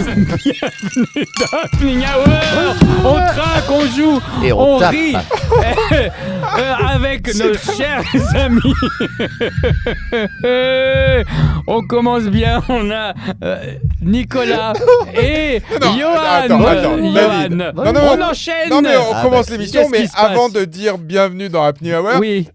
Bienvenue dans Happening Hour. On traque, on joue, Et on tape. rit avec nos chers amis. On commence bien, on a Nicolas et Non, Johan. attends, David. Johan. Non, On enchaîne. Non mais on Ah, commence bah, l'émission, qu'est-ce mais qui se passe avant de dire bienvenue dans Happening Hour, Oui,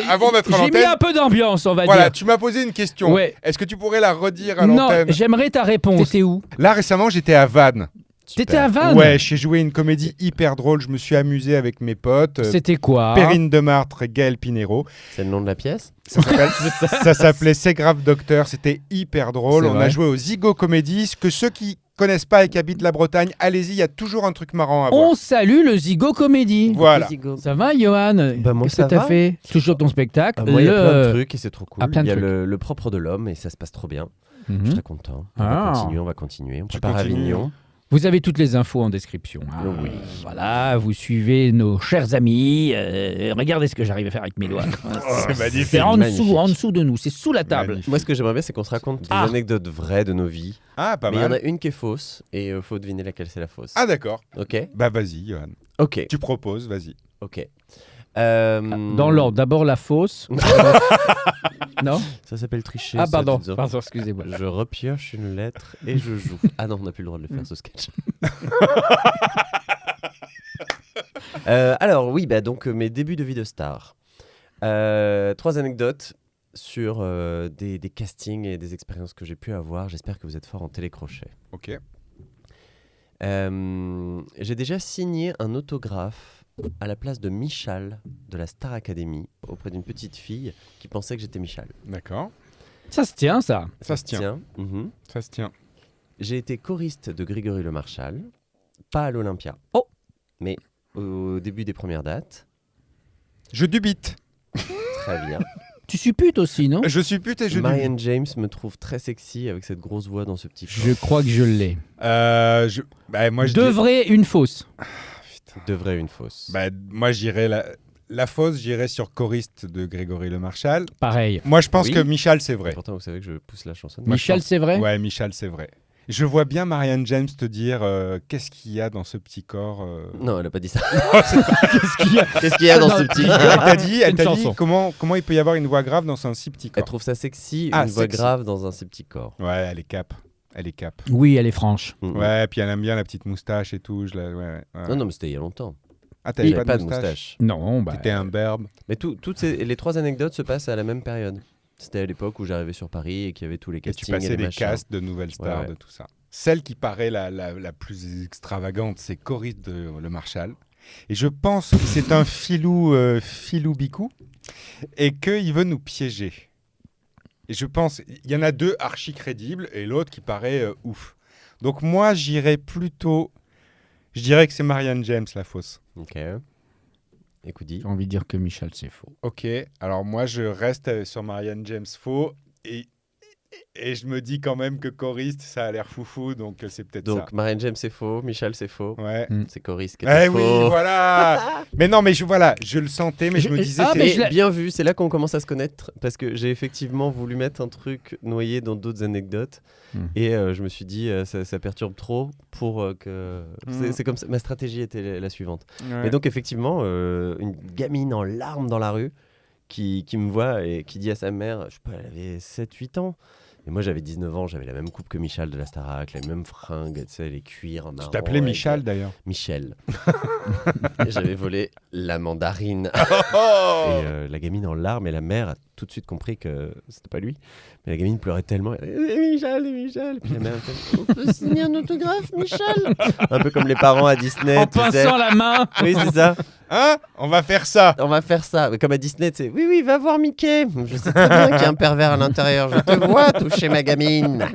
avant d'être à j'ai mis l'antenne, un peu d'ambiance, on va voilà, dire. tu m'as posé une question. Ouais. Est-ce que tu pourrais la redire à Non, l'antenne? j'aimerais ta réponse. T'étais où? Là récemment, j'étais à Vannes. T'étais à Vannes? Ouais, j'ai joué une comédie hyper drôle. Je me suis amusé avec mes potes. C'était quoi? Perrine Demartre et Gaël Pinero. C'est le nom de la pièce? Ça s'appelait C'est grave docteur. C'était hyper drôle. C'est On a vrai. joué au Zigo Comédie. Que ceux qui connaissent pas et qui habitent la Bretagne, allez-y, il y a toujours un truc marrant à voir. On salue le Zigo Comédie. Voilà. Ça va, Johan? Bah, moi, Qu'est-ce ça que t'as va. fait? Toujours ton spectacle? Moi, il y a plein de trucs et c'est trop cool. Ah, plein de Il y a trucs. le propre de l'homme et ça se passe trop bien. Je suis Mhm. très content. Ah. On va continuer. On Tu prépare continues. Avignon. Vous avez toutes les infos en description. Hein. Oui. Voilà, vous suivez nos chers amis. Regardez ce que j'arrive à faire avec mes doigts. C'est magnifique. C'est magnifique. en dessous de nous, c'est sous la table. Magnifique. Moi, ce que j'aimerais bien, c'est qu'on se raconte des Ah. anecdotes vraies de nos vies. Ah, pas Mais il y en mal. a une qui est fausse et il faut deviner laquelle c'est la fausse. Ah, d'accord. Ok. Bah, vas-y, Johan. Ok. Tu proposes, vas-y. Ok. Dans l'ordre, d'abord la fausse. Non? Ça s'appelle tricher. Ah, ça, pardon, dites-en. pardon, excusez-moi. Je repioche une lettre et je joue. Ah non, on n'a plus le droit de le faire ce sketch. Alors oui, bah donc mes débuts de vie de star. 3 anecdotes sur des castings et des expériences que j'ai pu avoir. J'espère que vous êtes fort en télécrochet. Ok. J'ai déjà signé un autographe à la place de Michal de la Star Academy auprès d'une petite fille qui pensait que j'étais Michal. D'accord. Ça se tient, ça. Ça se tient. Mhm. Ça se tient. J'ai été choriste de Grégory Le Marchal, pas à l'Olympia. Oh. Mais au début des premières dates. Je dubite. Très bien. Tu supputes aussi, non? Je suis pute et je dubite. Marianne James me trouve très sexy avec cette grosse voix dans ce petit corps. Je crois que je l'ai. Moi, je Deux dis- vraies, une fausse. De vrai une fausse. Bah, moi, j'irais la fausse, j'irais sur choriste de Grégory Le Marchal. Pareil. Moi, je pense Oui. que Michal, c'est vrai. Pourtant, vous savez que je pousse la chanson. Moi, je Michel, pense- c'est vrai? Ouais, Michal, c'est vrai. Je vois bien Marianne James te dire qu'est-ce qu'il y a dans ce petit corps. Non, elle a pas dit ça. Qu'est-ce qu'il y a? Qu'est-ce qu'il y a dans ce petit Elle Une t'a dit chanson. comment il peut y avoir une voix grave dans un si petit Elle corps. trouve ça sexy, Ah, une voix sexy. grave dans un si petit corps. Ouais, elle est cap. Elle est cap. Oui, elle est franche. Mhm. Ouais, puis elle aime bien la petite moustache et tout. Ouais. Non, non, mais c'était il y a longtemps. Ah, t'avais J'avais pas de moustache. Non, bah. T'étais un berbe. Mais les 3 anecdotes se passent à la même période. C'était à l'époque où j'arrivais sur Paris et qu'il y avait tous les Et tu castings et, passais les des machins. castes de nouvelles stars, Ouais. de tout ça. Celle qui paraît la plus extravagante, c'est Coris de Le Marchal. Et je pense que c'est un filou bicou et qu'il veut nous piéger. Et je pense, il y en a 2 archi crédibles et l'autre qui paraît ouf. Donc moi, j'irais plutôt... Je dirais que c'est Marianne James, la fausse. Ok. Écoute, dis. J'ai envie de dire que Michel, c'est faux. Ok, alors moi, je reste sur Marianne James faux et je me dis quand même que choriste, ça a l'air foufou, donc c'est peut-être ça. Donc, Marianne James, c'est faux. Michel, c'est faux. Ouais. C'est Coris qui était Eh faux. oui, voilà. Mais non, mais je le sentais, mais je me disais. Ah, c'est- mais Et je l'ai- bien vu, c'est là qu'on commence à se connaître parce que j'ai effectivement voulu mettre un truc noyé dans d'autres anecdotes et je me suis dit ça perturbe trop pour que c'est comme ça. Ma stratégie était la suivante. Ouais. Et donc effectivement une gamine en larmes dans la rue qui me voit et qui dit à sa mère, je sais pas, elle avait 7-8 ans. Et moi j'avais 19 ans, j'avais la même coupe que Michal de la Starac, les mêmes fringues, tu sais, les cuirs en marron. Tu t'appelais avec- Michal d'ailleurs. Michel. Et j'avais volé la mandarine. Oh Et la gamine en larmes et la mère a tout de suite compris que c'était pas lui. Mais la gamine pleurait tellement. Michel. Et puis la mère a fait, on peut signer un autographe, Michel. Un peu comme les parents à Disney. En tu sais. pinçant la main. Oui, c'est ça. Hein? On va faire ça. On va faire ça. Mais comme à Disney, tu sais, oui, va voir Mickey. Je sais très bien qu'il y a un pervers à l'intérieur. Je te vois toucher ma gamine.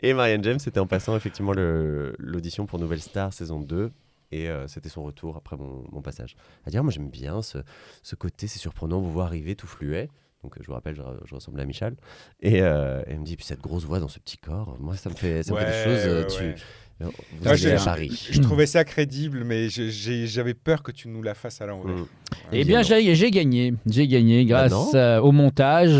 Et Marianne James, c'était en passant effectivement l'audition pour Nouvelle Star saison 2. Et c'était son retour après mon passage. À dire, moi j'aime bien ce côté, c'est surprenant, vous voir arriver tout fluet. Donc je vous rappelle, je ressemble à Michal. Et elle me dit, puis cette grosse voix dans ce petit corps, moi ça me fait des choses. Ouais. Vous Moi, allez à Paris. je trouvais ça crédible, mais j'avais peur que tu nous la fasses à l'envers. Mm. Eh bien, j'ai gagné. J'ai gagné grâce non. au montage.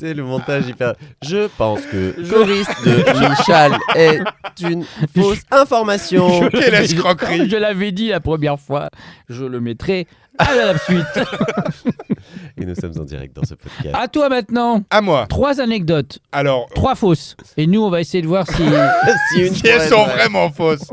Tu le montage hyper. Je pense que choriste de Michal est une fausse information. Quelle escroquerie. Je l'avais dit la première fois, je le mettrai à la suite. Et nous sommes en direct dans ce podcast. À toi maintenant. À moi. 3 anecdotes, Alors, 3 fausses. Et nous, on va essayer de voir si... si elles sont vraiment fausses.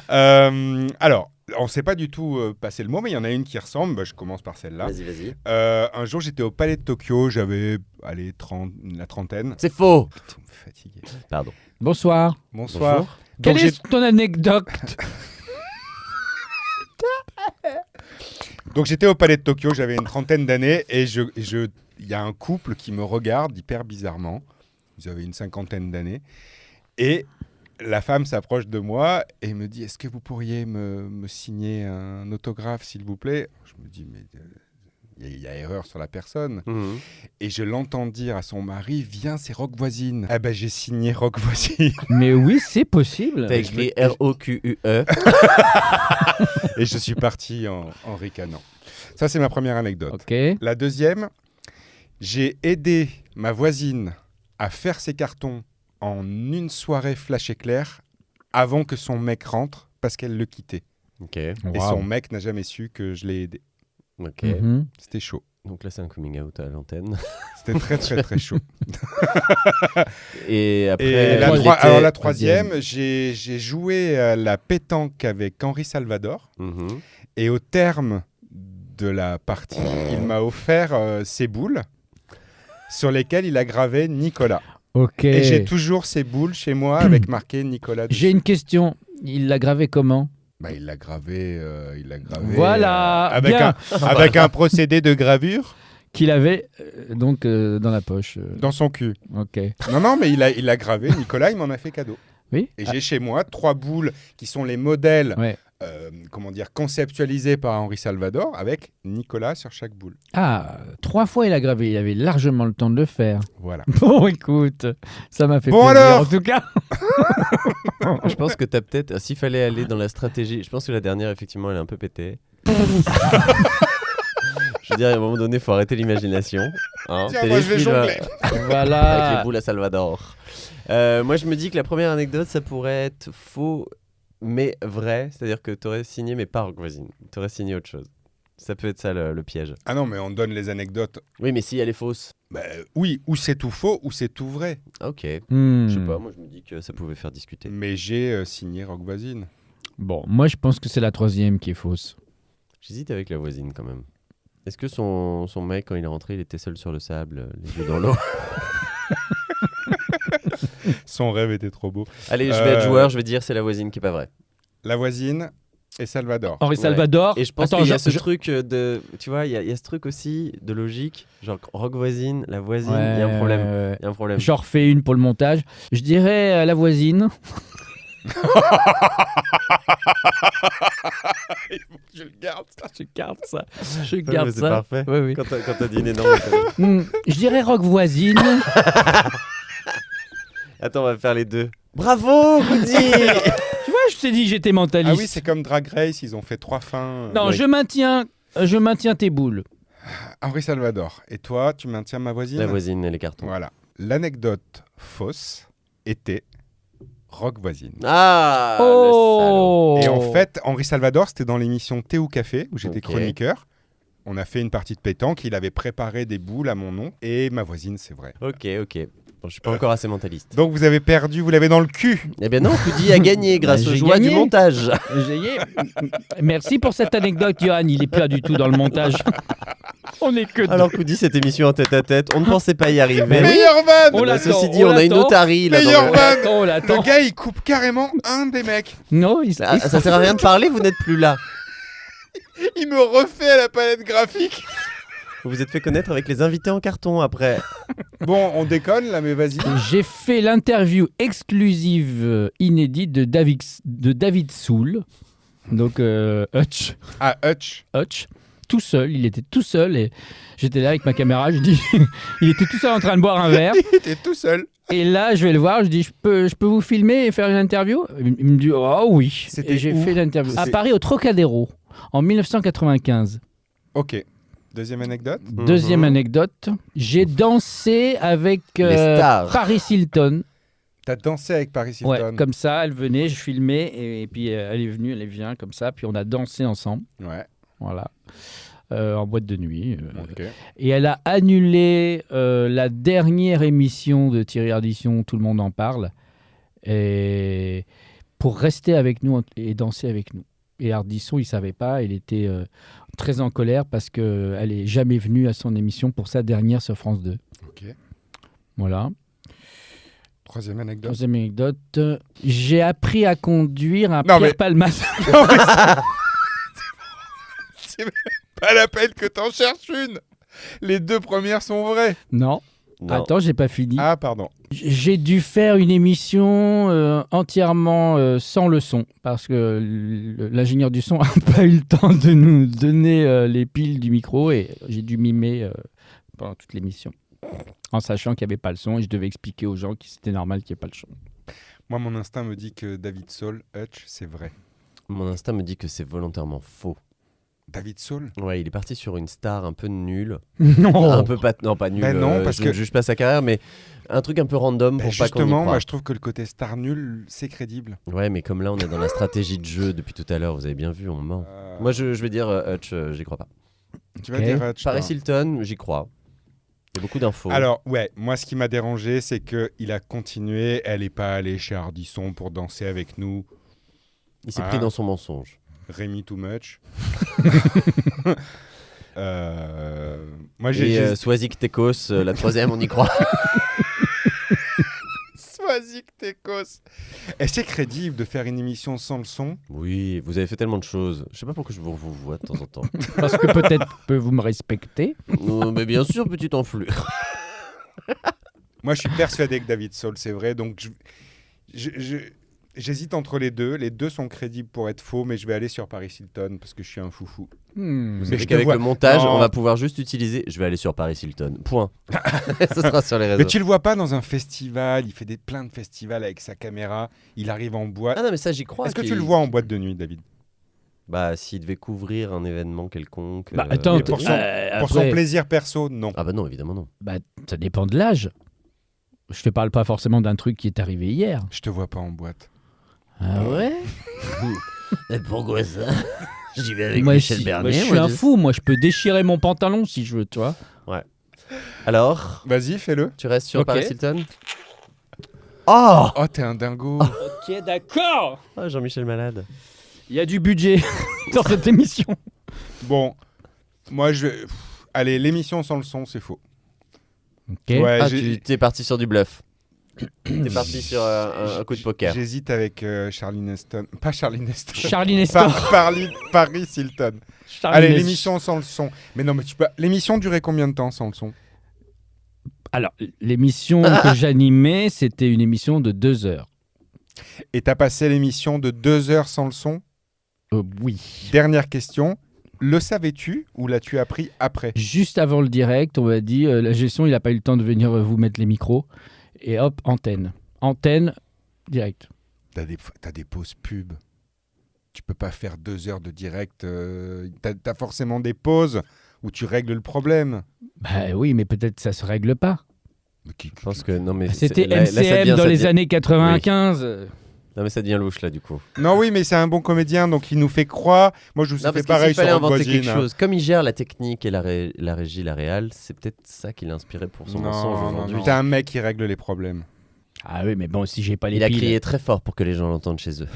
Alors, on ne sait pas du tout passer le mot, mais il y en a une qui ressemble. Bah, je commence par celle-là. Vas-y. Un jour, j'étais au Palais de Tokyo. J'avais la trentaine. C'est faux. Vous me fatiguez. Pardon. Bonsoir. Bonsoir. Bonjour. Donc, Quelle est ton anecdote? Donc j'étais au Palais de Tokyo, j'avais une trentaine d'années et il y a un couple qui me regarde hyper bizarrement. Ils avaient une cinquantaine d'années et la femme s'approche de moi et me dit: est-ce que vous pourriez me signer un autographe s'il vous plaît? Je me dis: mais il y a erreur sur la personne. Et je l'entends dire à son mari: viens, c'est Rock Voisine. Ah ben j'ai signé Rock Voisine. Mais oui, c'est possible. T'as écrit R-O-Q-U-E. Et je suis parti en ricanant. Ça, c'est ma première anecdote. Ok. La deuxième, j'ai aidé ma voisine à faire ses cartons en une soirée flash éclair avant que son mec rentre parce qu'elle le quittait. Ok. Et son mec n'a jamais su que je l'ai aidé. Ok. Mhm. C'était chaud. Donc là, c'est un coming out à l'antenne. C'était très, très, très chaud. Et après, Et il la était- troisième, j'ai joué à la pétanque avec Henri Salvador. Mhm. Et au terme de la partie, il m'a offert ses boules sur lesquelles il a gravé Nicolas. Ok. Et j'ai toujours ces boules chez moi avec marqué Nicolas dessus. J'ai une question. Il l'a gravé comment? Bah, il l'a gravé, Voilà, avec, bien. avec un procédé de gravure Qu'il avait donc dans la poche. dans son cul. Ok. Non, mais il l'a gravé. Nicolas, il m'en a fait cadeau. Oui. Et j'ai chez moi 3 boules qui sont les modèles, Ouais. conceptualisés par Henri Salvador avec Nicolas sur chaque boule. Ah, 3 fois il a gravé. Il avait largement le temps de le faire. Voilà. Bon, écoute, ça m'a fait Bon, plaisir. alors En tout cas. Je pense que t'as peut-être, s'il fallait aller dans la stratégie, je pense que la dernière, effectivement, elle est un peu pétée. Je veux dire, à un moment donné, il faut arrêter l'imagination. Hein. Tiens, moi, je vais Téléfilm, jongler. avec Voilà. les boules à Salvador. Moi, je me dis que la première anecdote, ça pourrait être faux, mais vrai. C'est-à-dire que t'aurais signé, mais pas Rock Voisine. T'aurais signé autre chose. Ça peut être ça le piège. Ah non, mais on donne les anecdotes. Oui, mais si elle est fausse. Bah, oui, ou c'est tout faux, ou c'est tout vrai. Ah, ok. Hmm. Je sais pas, moi je me dis que ça pouvait faire discuter. Mais j'ai signé Rock Voisine. Bon, moi je pense que c'est la 3e qui est fausse. J'hésite avec la voisine quand même. Est-ce que son mec, quand il est rentré, il était seul sur le sable, les yeux dans l'eau? Son rêve était trop beau. Allez, je vais être joueur, je vais dire c'est la voisine qui est pas vrai. La voisine et Salvador. Henri Ouais. Salvador. Et je pense Attends, qu'il y a ce truc de... Tu vois, il y a ce truc aussi de logique. Genre, Rock Voisine, la voisine, il y a un problème. Il y a un problème. J'en refais une pour le montage. Je dirais la voisine. Je le garde. Je garde ça. Je Ouais, garde mais c'est ça. parfait. Ouais, oui. Quand t'as dit une énorme... Je dirais rock voisine. Attends, on va faire les deux. Bravo, Goody. Tu vois, je t'ai dit j'étais mentaliste. Ah oui, c'est comme Drag Race, ils ont fait 3 fins. Non, Ouais. je maintiens tes boules. Henri Salvador. Et toi, tu maintiens ma voisine? La voisine et les cartons. Voilà. L'anecdote fausse était Rock Voisine. Ah, Oh. Et en fait, Henri Salvador, c'était dans l'émission Thé ou Café, où j'étais Ok. chroniqueur. On a fait une partie de pétanque, il avait préparé des boules à mon nom, et ma voisine, c'est vrai. le salaud. Ok. Bon, je suis pas encore assez mentaliste. Donc vous avez perdu, vous l'avez dans le cul. Eh bien non, Goody a gagné grâce Bah, aux j'ai joies gagné. du montage. Merci pour cette anecdote, Johan. Il est pas du tout dans le montage. On est que deux. Alors Goody, cette émission en tête-à-tête, on ne pensait pas y arriver. Meilleure vanne. On Bah, l'attend, ceci dit, on a une l'attend. otarie là. Meilleure Dans vanne. On l'attend. Le gars, il coupe carrément un des mecs. Non, il Ah, ça sert à rien de parler, vous n'êtes plus là. Il me refait à la palette graphique. Vous vous êtes fait connaître avec les invités en carton après. Bon, on déconne là, mais vas-y. J'ai fait l'interview exclusive inédite de David Soul. Donc Hutch, Ah, Hutch. tout seul, il était tout seul et j'étais là avec ma caméra, je dis il était tout seul en train de boire un verre Il était tout seul. et là je vais le voir, je dis je peux vous filmer et faire une interview? Il me dit oh oui. C'était Et j'ai où? fait l'interview à C'est- Paris au Trocadéro en 1995. Ok. Deuxième anecdote. Deuxième anecdote, j'ai dansé avec Les stars. Paris Hilton. T'as dansé avec Paris Hilton. Ouais, comme ça, elle venait, je filmais, et puis elle est venue, elle vient comme ça, puis on a dansé ensemble, Ouais, voilà, en boîte de nuit. ok. Et elle a annulé la dernière émission de Thierry Ardisson, Tout le monde en parle, et pour rester avec nous et danser avec nous. Et Ardisson, il savait pas, il était très en colère parce qu'elle est jamais venue à son émission pour sa dernière sur France 2. Ok. Voilà. Troisième anecdote. Troisième anecdote, j'ai appris à conduire un Non, Pierre mais- Palmas. Non, mais c'est pas la peine que t'en cherches une. Les deux premières sont vraies. Non, Non. attends, j'ai pas fini. Ah, pardon. J'ai dû faire une émission entièrement sans le son parce que l'ingénieur du son n'a pas eu le temps de nous donner les piles du micro et j'ai dû mimer pendant toute l'émission en sachant qu'il n'y avait pas le son et je devais expliquer aux gens que c'était normal qu'il n'y ait pas le son. Moi, mon instinct me dit que David Soul, Hutch, c'est vrai. Mon instinct me dit que c'est volontairement faux. David Soul Ouais, il est parti sur une star un peu nulle. Non. Un peu pas... Non, pas nulle. Ben non, parce je que- ne juge pas sa carrière, mais un truc un peu random pour pas qu'on y Justement, croie. moi, je trouve que le côté star nul, c'est crédible. Ouais, mais comme là, on est dans la stratégie de jeu depuis tout à l'heure, vous avez bien vu, on ment. Moi, je vais dire Hutch, j'y crois pas. Tu vas Ok. dire Hutch, Paris toi. Hilton, j'y crois. Il y a beaucoup d'infos. Alors, ouais, moi, ce qui m'a dérangé, c'est qu'il a continué. Elle n'est pas allée chez Ardisson pour danser avec nous. Il s'est Ah. pris dans son mensonge. Rémi Too Much. Moi, j'ai... Et Swazik Tekos, la troisième, on y croit. Swazik Tekos. Et c'est crédible de faire une émission sans le son. Oui, vous avez fait tellement de choses. Je sais pas pourquoi je vous vois de temps en temps. Parce que peut-être que vous me respectez. Non, mais bien sûr, petite enflure. Moi, je suis persuadé que David Soul, c'est vrai. Donc, j'hésite entre les deux. Les deux sont crédibles pour être faux, mais je vais aller sur Paris Hilton parce que je suis un foufou. Vous Mais savez je te qu'avec vois- le montage, Non. on va pouvoir juste utiliser. Je vais aller sur Paris Hilton. Point. Ça sera sur les réseaux. Mais tu le vois pas dans un festival. Il fait plein de festivals avec sa caméra. Il arrive en boîte. Ah non, mais ça, j'y crois. Est-ce que qu'il- tu le vois en boîte de nuit, David? Bah, s'il devait couvrir un événement quelconque. Bah, attends, mais pour son- Pour son après, plaisir perso, non. Ah bah non, évidemment non. bah, ça dépend de l'âge. Je te parle pas forcément d'un truc qui est arrivé hier. Je te vois pas en boîte. Ah ouais. Et pourquoi ça J'y vais avec Moi, Michel si- Bernier. moi, je suis moi, un je- fou. Moi, je peux déchirer mon pantalon si je veux, tu vois. Alors, Vas-y, fais-le. tu restes sur Ok. Paris Hilton Oh Oh, t'es un dingo. Ok, d'accord. Ah, Jean-Michel Malade. Il y a du budget dans cette émission. Bon, moi, allez, l'émission sans le son, c'est faux. Ok. Ouais, Ah, j'ai- tu t'es parti sur du bluff. T'es parti sur un coup de poker. J'hésite avec Charlie Heston. Pas Charlie Heston. Charlie Nestor. Paris Hilton. Charlie Allez, Nestor. l'émission sans le son. Mais non, mais tu peux. L'émission durait combien de temps sans le son? Alors, l'émission que j'animais, c'était une émission de 2 heures. Et t'as passé l'émission de 2 heures sans le son? Oui. Dernière question. Le savais-tu ou l'as-tu appris après? Juste avant le direct, on m'a dit la gestion, il n'a pas eu le temps de venir vous mettre les micros. Et hop, antenne. Antenne, direct. T'as des pauses pub. Tu peux pas faire 2 heures de direct. T'as forcément des pauses où tu règles le problème. Bah oui, mais peut-être ça se règle pas. Je pense que non mais C'était là, ça MCM devient- dans ça les devient- années 95. Non mais ça devient louche là du coup. Non, oui, mais c'est un bon comédien, donc il nous fait croire. Moi, je vous Non fais parce que pareil s'il sur fallait Rock inventer Voisine, quelque hein. chose, comme il gère la technique et la régie, la réal, c'est peut-être ça qui l'a inspiré pour son mensonge aujourd'hui. T'es un mec qui règle les problèmes. Ah oui, mais bon, si j'ai pas les Il a piles. crié très fort pour que les gens l'entendent chez eux.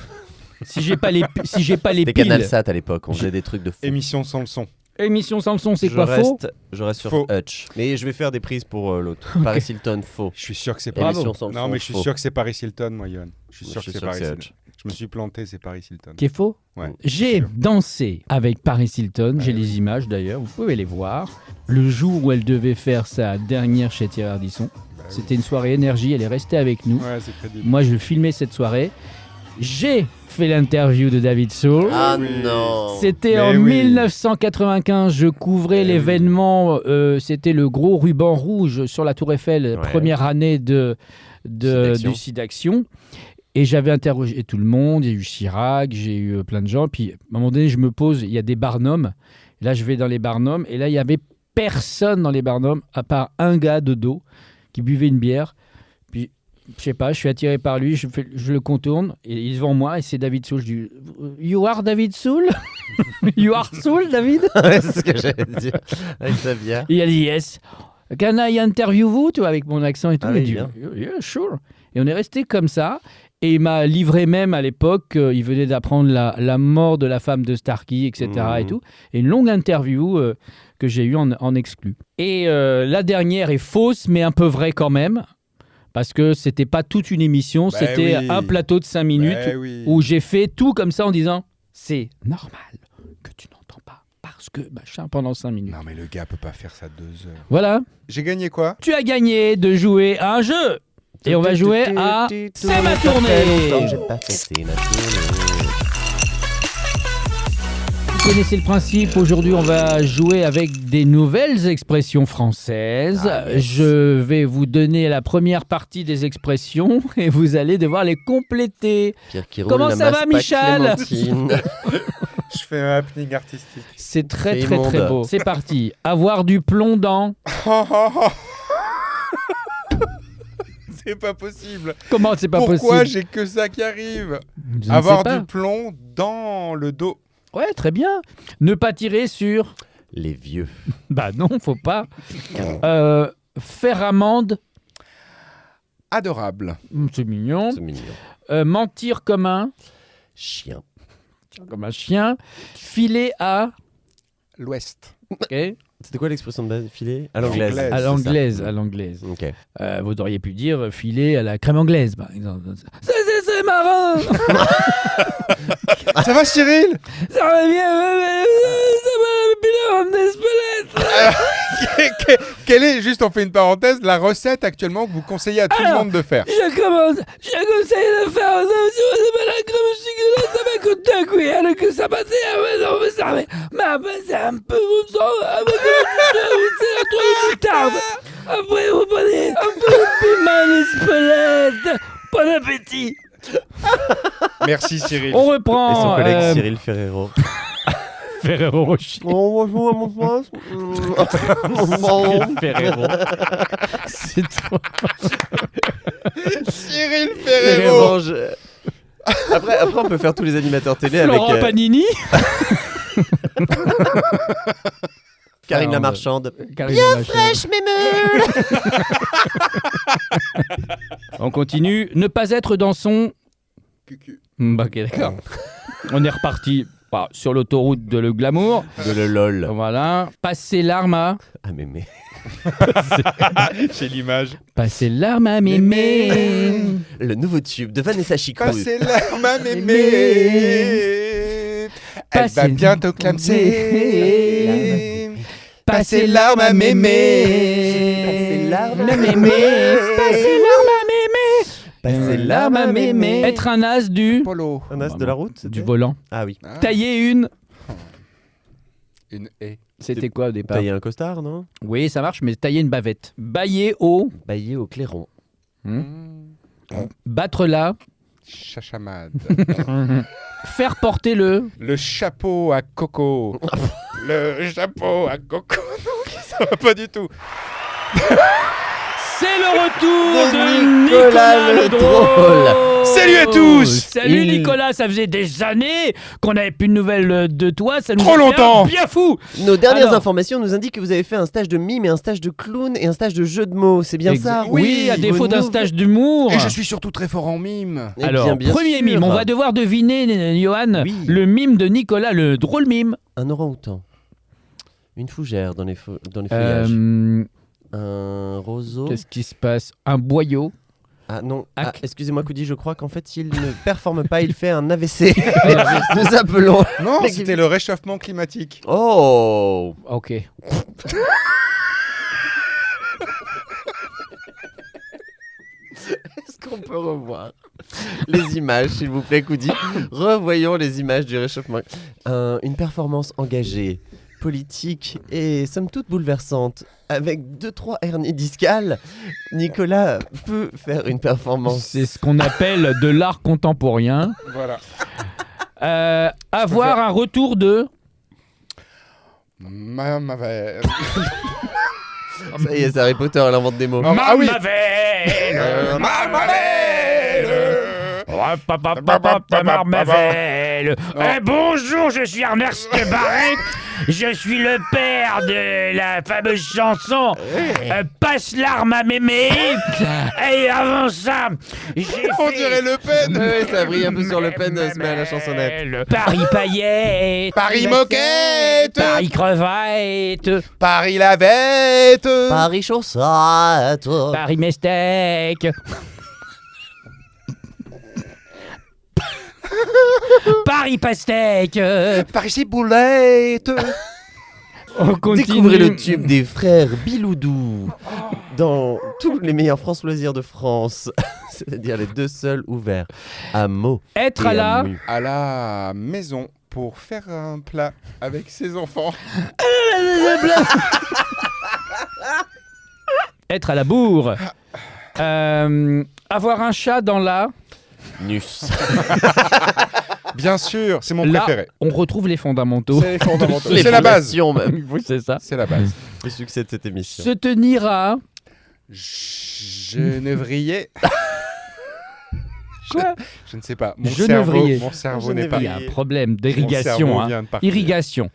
Si j'ai pas les, si j'ai pas les C'était piles. Canalsat à l'époque, on faisait des trucs de fou. Émission sans le son. Émission sans le son, c'est je quoi faux reste sur Faux. Hutch. Mais je vais faire des prises pour l'autre. Paris Hilton, faux. Je suis sûr que c'est Bravo. Paris. Émission sans le Non, son, mais je suis faux. sûr que c'est Paris Hilton, moi, Yohan. Je suis Je sûr suis que c'est sûr que Paris c'est Hilton. Hutch. Je me suis planté, c'est Paris Hilton. Qui est faux. Ouais. J'ai dansé avec Paris Hilton, j'ai les images d'ailleurs, vous pouvez les voir. Le jour où elle devait faire sa dernière chez Thierry Ardisson, Bah oui. c'était une soirée énergie, elle est restée avec nous. Ouais, c'est crédible. Moi, je filmais cette soirée. J'ai fait l'interview de David Soul. Ah Oui. non. C'était Mais en oui. 1995, je couvrais Eh l'événement, c'était le gros ruban rouge sur la Tour Eiffel, Ouais. première année Sidaction. du Sidaction. Et j'avais interrogé tout le monde, il y a eu Chirac, j'ai eu plein de gens. Puis à un moment donné, je me pose, il y a des barnums. Là, je vais dans les Barnums et là, il y avait personne dans les Barnums à part un gars de dos qui buvait une bière. Puis, je sais pas, je suis attiré par lui, je le contourne et il est devant moi et c'est David Soul. Je dis You are David Soul? You are Soul, David? Ouais, c'est ce que j'allais dire avec sa bière. Et il a dit Yes. Can I interview vous? Tu vois, avec mon accent et tout. Ah Il a oui, dit bien. Yeah, sure. Et on est resté comme ça. Et il m'a livré même à l'époque, il venait d'apprendre la mort de la femme de Starkey, etc. Et tout. Et une longue interview que j'ai eue en exclu. Et la dernière est fausse, mais un peu vraie quand même. Parce que c'était pas toute une émission, Bah c'était oui. un plateau de 5 minutes Bah oui. où j'ai fait tout comme ça en disant c'est normal que tu n'entends pas parce que machin pendant 5 minutes. Non, mais le gars peut pas faire ça 2 heures. Voilà, J'ai gagné quoi? tu as gagné de jouer à un jeu. Et on va jouer à C'est ma tournée. J'ai pas fêté ma tournée. Vous connaissez le principe, aujourd'hui on va jouer avec des nouvelles expressions françaises. Ah, yes. Je vais vous donner la première partie des expressions et vous allez devoir les compléter. Pierre qui roule, Comment la ça va, masse pas Michel Clémentine. Je fais un happening artistique. C'est très C'est très immonde. très beau. C'est parti. Avoir du plomb dans... C'est pas possible. Comment c'est pas Pourquoi possible? j'ai que ça qui arrive? Je ne Avoir sais pas. du plomb dans le dos. Ouais, très bien. Ne pas tirer sur... Les vieux. Bah non, faut pas. Faire amende, Adorable. c'est mignon. C'est mignon. Mentir comme un chien. Filer à... L'Ouest. Ok. C'était quoi l'expression de base? Filet à l'anglaise. Anglaise. À c'est l'anglaise, ça. à l'anglaise. Ok. Vous auriez pu dire filer à la crème anglaise, par exemple. C'est marrant. Ça va, Cyril? Ça va bien. Ça va bien, Espelette. Quelle est, juste on fait une parenthèse, la recette actuellement que vous conseillez à tout le Alors, monde de faire? Je conseille de faire la crème sucrée, ça va coûter un cuillère, que ça passe mais après c'est un peu c'est la trois moutarde. Après vous prenez un peu de piment d'Espelette. Bon appétit. Merci, Cyril. On Et reprend. son collègue Cyril Ferrero. Ferrero Rocher. Oh, bonjour à mon frère. Cyril Ferrero. C'est trop. Cyril Ferrero. Après, on peut faire tous les animateurs télé Florent avec Panini. Karine Ah, la Marchande. Bien Fraîche, mes meules. On continue. Ne pas être dans son... Ok, d'accord. On est reparti sur l'autoroute de le glamour. De le lol. Voilà. Passer l'arme à... Ah, mémé. J'ai l'image. Passer l'arme à mémé. Le nouveau tube de Vanessa Chicrou. Passez l'arme à mémé. Elle va bientôt clamser. Passez l'arme à mémé. Passez l'arme à mémé. Passer l'arme à mémé. Passer l'arme à mémé. Être un as du... Polo. Un as de la route, c'était Du volant. Ah oui. Ah, Tailler une... une haie. C'était quoi au départ? Tailler un costard, non? Oui, ça marche, mais tailler une bavette. Bailler au... Bailler au clairon. Battre la... Chachamade. Faire porter le... Le chapeau à coco. Le chapeau à coco. Non, ça va pas du tout. C'est le retour de Nicolas Nicolas le le drôle. drôle. Salut à tous. Salut Nicolas, ça faisait des années qu'on n'avait plus de nouvelles de toi. Ça nous Trop a fait longtemps. bien fou. Nos dernières Alors. informations nous indiquent que vous avez fait un stage de mime et un stage de clown et un stage de jeu de mots. C'est bien ça? Oui, à défaut d'un stage d'humour. Et je suis surtout très fort en mime. Eh Alors, bien premier sûr. mime, on va devoir deviner, Johan, Oui. le mime de Nicolas, le drôle mime. Un orang-outan. Une fougère dans les feuillages. Un roseau. Qu'est-ce qui se passe? Un boyau. Ah non, Ac- excusez-moi Coudi, je crois qu'en fait s'il ne performe pas, il fait un AVC. Nous appelons. Non, c'était le réchauffement climatique. Oh. Ok. Est-ce qu'on peut revoir les images, s'il vous plaît, Coudi? Revoyons les images du réchauffement. Une performance engagée, politique et somme toute bouleversante. Avec 2-3 hernies discales, Nicolas peut faire une performance. C'est ce qu'on appelle de l'art contemporain. Voilà. Avoir un retour de... Ça y est, c'est Harry Potter, elle invente des mots. Ah oui. Marmavel. Bonjour, je suis Ernest Barret. Je suis le père de la fameuse chanson Passe l'arme à mémé. Et avant ça, On dirait Le Pen. Ouais, ça brille un peu sur Le Pen, se met à la chansonnette. Paris paillette. Paris moquette. Paris crevette. Paris la bête. Paris chaussette. Paris mestec. Paris pastèque. Paris ciboulette. On continue. Découvrez le tube des frères Biloudou dans tous les meilleurs France Loisirs de France. C'est-à-dire les 2 seuls ouverts à Meaux. Être et à la... Mu. À la maison pour faire un plat avec ses enfants. Être à la bourre. Avoir un chat dans la... Nus. Bien sûr, c'est mon Là, préféré. on retrouve les fondamentaux. C'est les fondamentaux. Les C'est la base. fondations, même. Oui, c'est ça. C'est la base. Le succès de cette émission. Se tenir à... Genevrier. Quoi Je ne sais pas. Genevrier. Mon cerveau n'est pas. Il y a un problème Mon d'irrigation. cerveau Hein. vient de partir. Irrigation.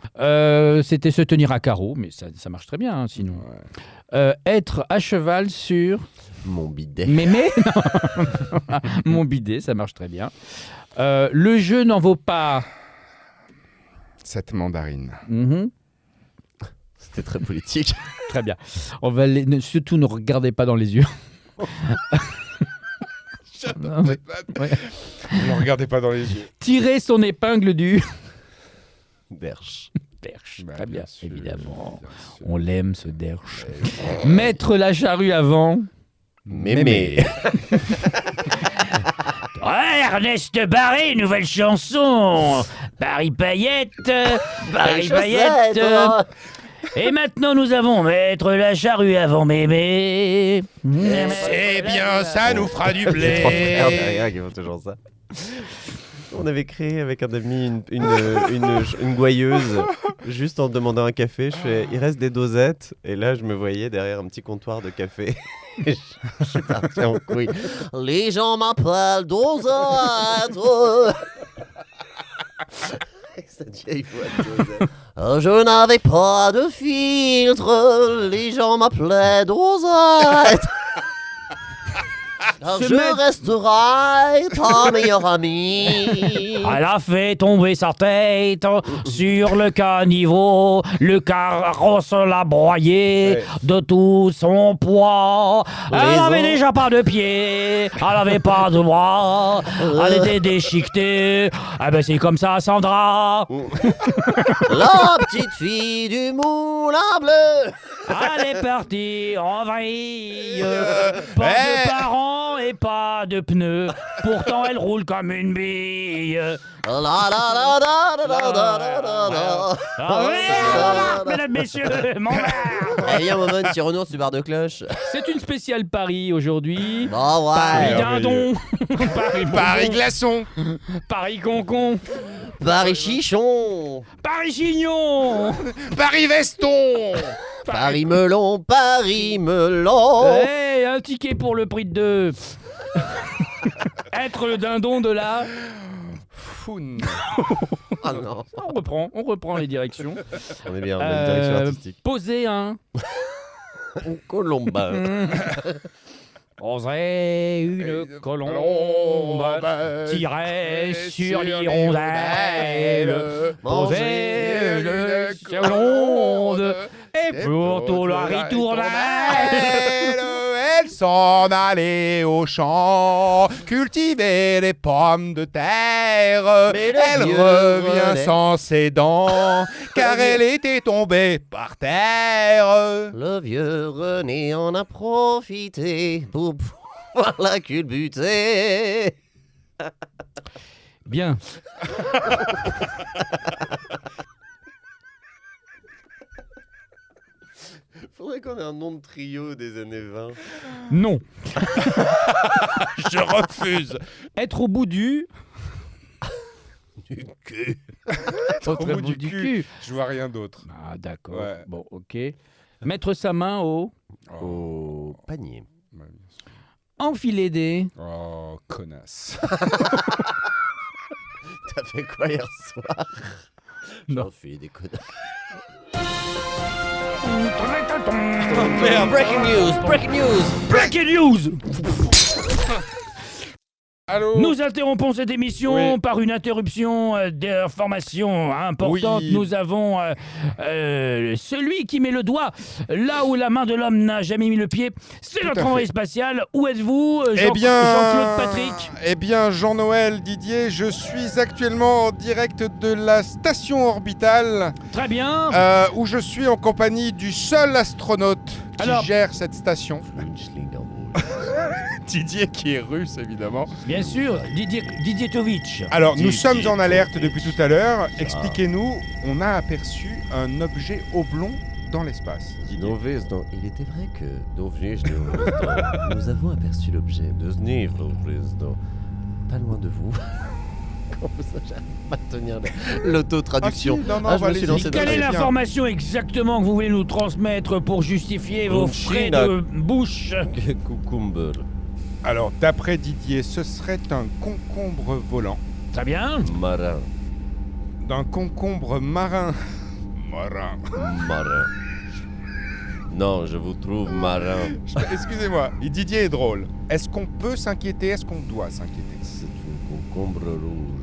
C'était se tenir à carreau, mais ça marche très bien, hein, sinon. Être à cheval sur... Mon bidet. Mémé. Non. Mon bidet, ça marche très bien. Le jeu n'en vaut pas... Cette mandarine. Mhm. C'était très politique. Très bien. On va surtout ne regardez pas dans les yeux. Non, mais- ouais. Ne regardez pas dans les yeux. Tirer son épingle du Berche. derche. Bah, Très bien, sûr, évidemment. bien sûr. On l'aime ce derche. Mettre la charrue avant. Mémé. Ouais, Ernest Barré, nouvelle chanson. Paris Paillette. Paris Paillette. Et maintenant nous avons mettre la charrue avant mémé. C'est bien, ça nous fera du Les 3 frères blé. derrière qui font toujours ça. On avait créé avec un ami une gouailleuse juste en demandant un café. Je fais, il reste des dosettes. Et là, je me voyais derrière un petit comptoir de café. Et je suis parti en couille. Les gens m'appellent dosette. Avec cette vieille voix de dosette. Je n'avais pas de filtre. Les gens m'appelaient dosette. Alors Se je mettre- resterai ta meilleure amie. Elle a fait tomber sa tête sur le caniveau. Le carrosse l'a broyé Ouais. de tout son poids. Elle Les avait os. déjà pas de pieds, elle avait pas de bras, elle était déchiquetée. Ah ben c'est comme ça, Sandra. La petite fille du moulin bleu. Elle est partie en vrille. Pas Eh. de parents et pas de pneus. Pourtant elle roule comme une bille. La la la la la la la la la la. Ah oui, remarque, mesdames, messieurs, mon verre. Eh bien, Momon, tire-nous du bar de cloche. C'est une spéciale Paris aujourd'hui. Oh Paris ouais. dindon, Paris bonbon, Paris glaçon. Paris concon, Paris chichon. Paris chignon. Paris veston. Paris melon. Paris melon. Hey, un ticket pour le prix de 2. Être le dindon de la... Foun. Ah non. On reprend les directions. On est bien, on a une direction artistique. Poser un... Colomba. Poser une colombe, tirer sur l'hirondelle, poser une colombe, et pour tout le ritournelle. Elle s'en allait au champ, cultiver les pommes de terre. Mais le Elle vieux revient René- sans ses dents, car elle était tombée par terre. Le vieux René en a profité pour pouvoir la culbuter. Bien. Faudrait qu'on ait un nom de trio des années 20. Non. Je refuse. Être au bout du... Du cul. L'autre bout du cul. Je vois rien d'autre. Ah, d'accord. Ouais. Bon, ok. Mettre sa main au... Au panier. Ouais, bien sûr. Enfiler des... Oh, connasse. T'as fait quoi hier soir? Non. J'en fais des connards. Merde. Breaking news, breaking news. Breaking news. Allô. Nous interrompons cette émission Oui. par une interruption d'information importante. Oui. Nous avons celui qui met le doigt là où la main de l'homme n'a jamais mis le pied. C'est Tout notre à fait. envoyé spatial. Où êtes-vous, Eh bien, Jean-Claude Patrick? Eh bien, Jean-Noël Didier, je suis actuellement en direct de la station orbitale Très bien. où je suis en compagnie du seul astronaute qui Alors- gère cette station. Flintschlinger. Didier qui est russe, évidemment. Bien sûr, Didier Tovitch. Alors, nous Didier sommes en alerte Tovitch. depuis tout à l'heure. Expliquez-nous, on a aperçu un objet oblong dans l'espace. Didier. Novesno, il était vrai que nous avons aperçu l'objet de Novesno, pas loin de vous. Comment ça, j'arrive pas à tenir l'autotraduction. Ah si, non, non, Ah, je me allez-y. suis lancé dans Quelle la- est bien. l'information exactement que vous voulez nous transmettre pour justifier vos frais China. de bouche? Cucumber. Alors, d'après Didier, ce serait un concombre volant. Très bien. Marin. D'un concombre marin. Marin. Marin. Non, je vous trouve marin. Excusez-moi, Didier est drôle. Est-ce qu'on peut s'inquiéter? Est-ce qu'on doit s'inquiéter? C'est un concombre rouge.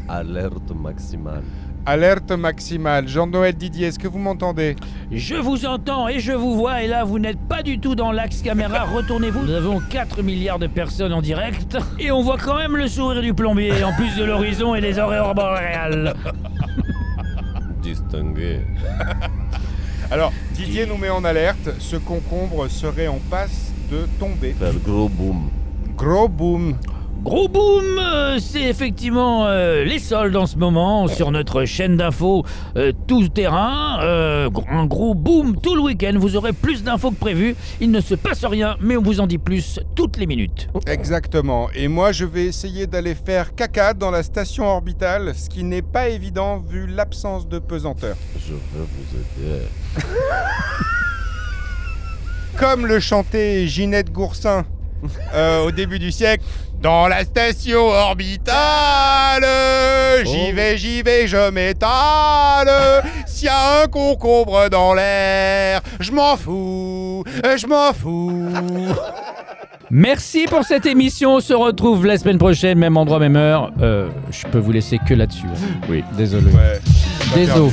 Alerte maximale. Alerte maximale. Jean-Noël Didier, est-ce que vous m'entendez? Je vous entends et je vous vois, et là vous n'êtes pas du tout dans l'axe caméra, retournez-vous. Nous avons 4 milliards de personnes en direct, et on voit quand même le sourire du plombier, en plus de l'horizon et des aurores boréales. Distingué. Alors, Didier nous met en alerte. Ce concombre serait en passe de tomber. Faire gros boom. Gros boom. Gros boom, c'est effectivement les soldes en ce moment sur notre chaîne d'infos tout terrain. Un gros boom tout le week-end, vous aurez plus d'infos que prévu. Il ne se passe rien, mais on vous en dit plus toutes les minutes. Exactement. Et moi, je vais essayer d'aller faire caca dans la station orbitale, ce qui n'est pas évident vu l'absence de pesanteur. Je veux vous aider. Comme le chantait Ginette Goursin au début du siècle. Dans la station orbitale, j'y vais, je m'étale. S'il y a un concombre dans l'air, je m'en fous. Merci pour cette émission, on se retrouve la semaine prochaine, même endroit, même heure. Je peux vous laisser que là-dessus. Oui, désolé. Ouais. Désolé.